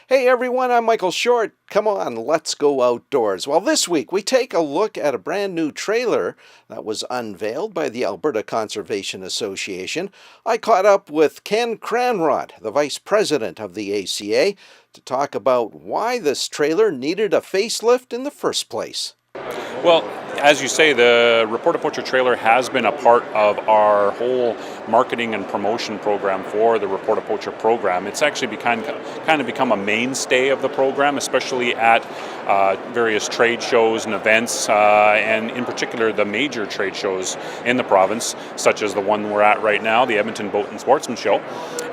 Hey everyone, I'm Michael Short. Come on, let's go outdoors. Well, this week we take a look at a brand new trailer that was unveiled by the Alberta Conservation Association. I caught up with Ken Cranrod, the Vice President of the ACA, to talk about why this trailer needed a facelift in the first place. Well, as you say, the Report-A-Poacher trailer has been a part of our whole marketing and promotion program for the Report-A-Poacher program. It's actually kind of become a mainstay of the program, especially at various trade shows and events, and in particular the major trade shows in the province, such as the one we're at right now, the Edmonton Boat and Sportsman Show.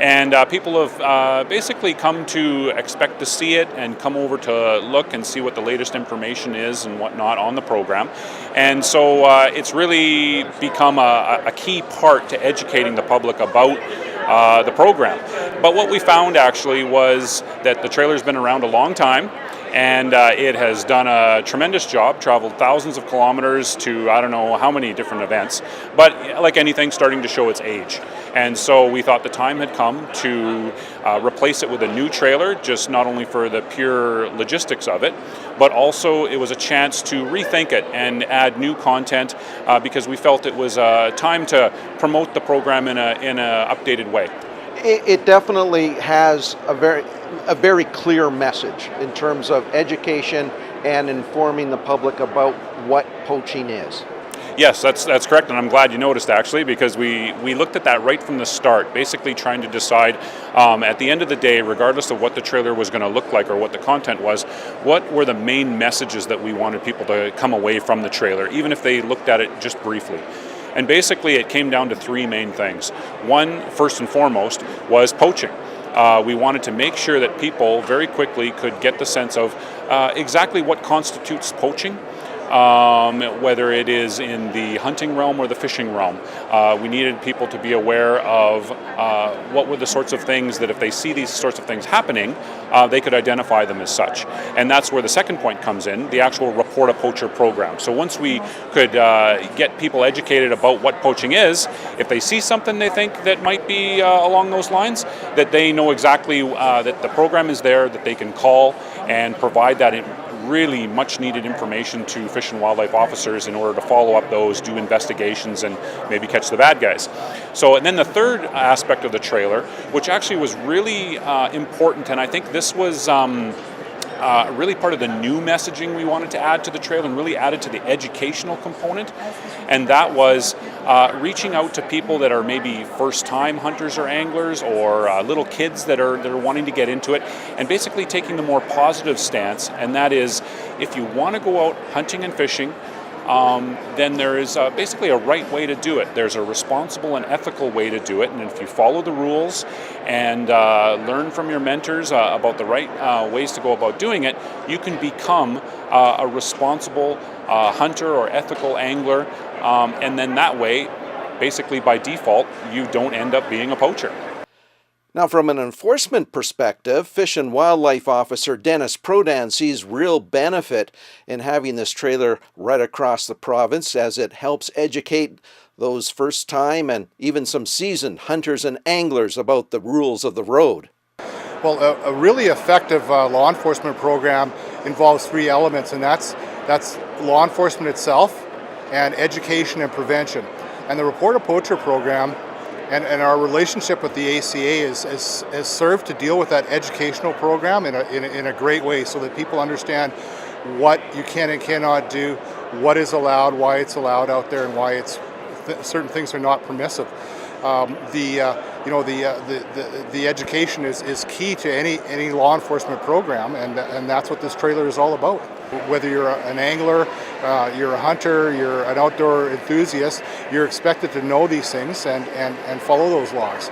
And people have basically come to expect to see it and come over to look and see what the latest information is and whatnot on the program. And so it's really become a key part to educating the public about the program. But what we found actually was that the trailer's been around a long time, and it has done a tremendous job, traveled thousands of kilometers to I don't know how many different events, but like anything, starting to show its age. And so we thought the time had come to replace it with a new trailer, just not only for the pure logistics of it, but also it was a chance to rethink it and add new content because we felt it was time to promote the program in a updated way. It definitely has a very clear message in terms of education and informing the public about what poaching is. Yes, that's correct, and I'm glad you noticed actually, because we looked at that right from the start, basically trying to decide at the end of the day, regardless of what the trailer was going to look like or what the content was, what were the main messages that we wanted people to come away from the trailer, even if they looked at it just briefly. And basically it came down to three main things. One, first and foremost, was poaching. We wanted to make sure that people very quickly could get the sense of exactly what constitutes poaching. Whether it is in the hunting realm or the fishing realm. We needed people to be aware of what were the sorts of things that if they see these sorts of things happening, they could identify them as such. And that's where the second point comes in, the actual Report-A-Poacher program. So once we could get people educated about what poaching is, if they see something they think that might be along those lines, that they know exactly that the program is there, that they can call and provide that really much needed information to Fish and Wildlife officers in order to follow up those, do investigations, and maybe catch the bad guys. So, and then the third aspect of the trailer, which actually was really important, and I think this was really part of the new messaging we wanted to add to the trailer and really added to the educational component, and that was reaching out to people that are maybe first-time hunters or anglers or little kids that are wanting to get into it, and basically taking the more positive stance, and that is if you want to go out hunting and fishing, then there is basically a right way to do it. There's a responsible and ethical way to do it, and if you follow the rules and learn from your mentors about the right ways to go about doing it, you can become a responsible hunter or ethical angler, and then that way, basically by default, you don't end up being a poacher. Now, from an enforcement perspective, Fish and Wildlife Officer Dennis Prodan sees real benefit in having this trailer right across the province as it helps educate those first-time and even some seasoned hunters and anglers about the rules of the road. Well, a really effective law enforcement program involves three elements, and that's law enforcement itself and education and prevention. And the Report-A-Poacher program and our relationship with the ACA has served to deal with that educational program in a great way, so that people understand what you can and cannot do, what is allowed, why it's allowed out there, and why certain things are not permissive. The education is key to any law enforcement program, and that's what this trailer is all about. Whether you're an angler, you're a hunter, you're an outdoor enthusiast, you're expected to know these things and follow those laws.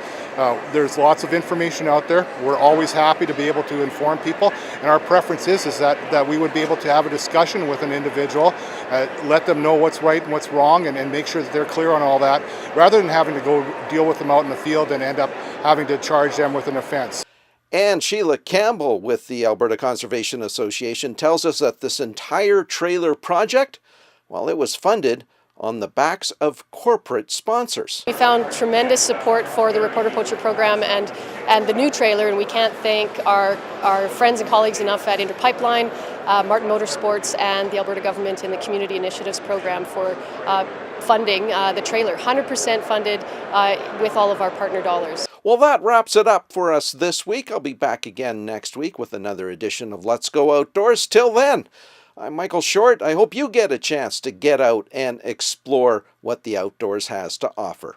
There's lots of information out there. We're always happy to be able to inform people, and our preference is that we would be able to have a discussion with an individual, let them know what's right and what's wrong, and make sure that they're clear on all that, rather than having to go deal with them out in the field and end up having to charge them with an offense. And Sheila Campbell with the Alberta Conservation Association tells us that this entire trailer project, well, it was funded on the backs of corporate sponsors. We found tremendous support for the Reporter Poacher program and the new trailer, and we can't thank our friends and colleagues enough at Interpipeline, Martin Motorsports, and the Alberta government in the Community Initiatives program for funding the trailer. 100% funded with all of our partner dollars. Well, that wraps it up for us this week. I'll be back again next week with another edition of Let's Go Outdoors. Till then, I'm Michael Short. I hope you get a chance to get out and explore what the outdoors has to offer.